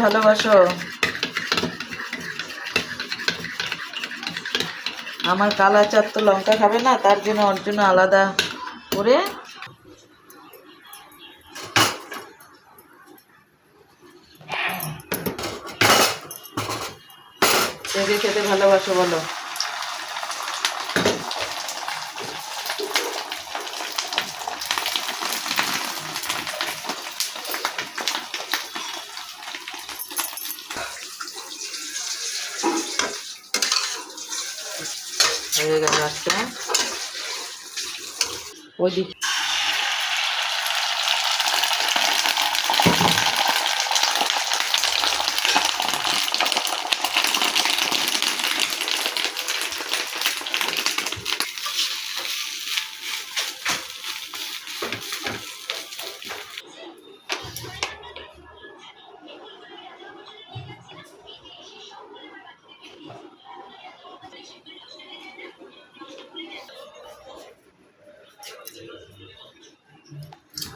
ভালোবাসো। আমার কালা চাঁদ তো লঙ্কা খাবে না, তার জন্য ওর জন্য আলাদা করে খেতে ভালোবাসো বলো। হয়ে গেল একটা ওইদিকে।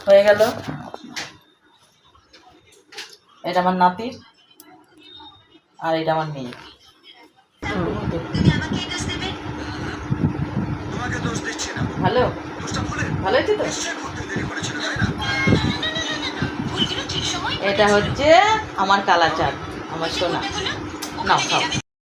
হয়ে গেল। এটা আমার নাতির আর এটা আমার মেয়ে। ভালো ভালো হয়েছে তো। এটা হচ্ছে আমার কালা চাঁদ, আমার সোনা। নাও খাও।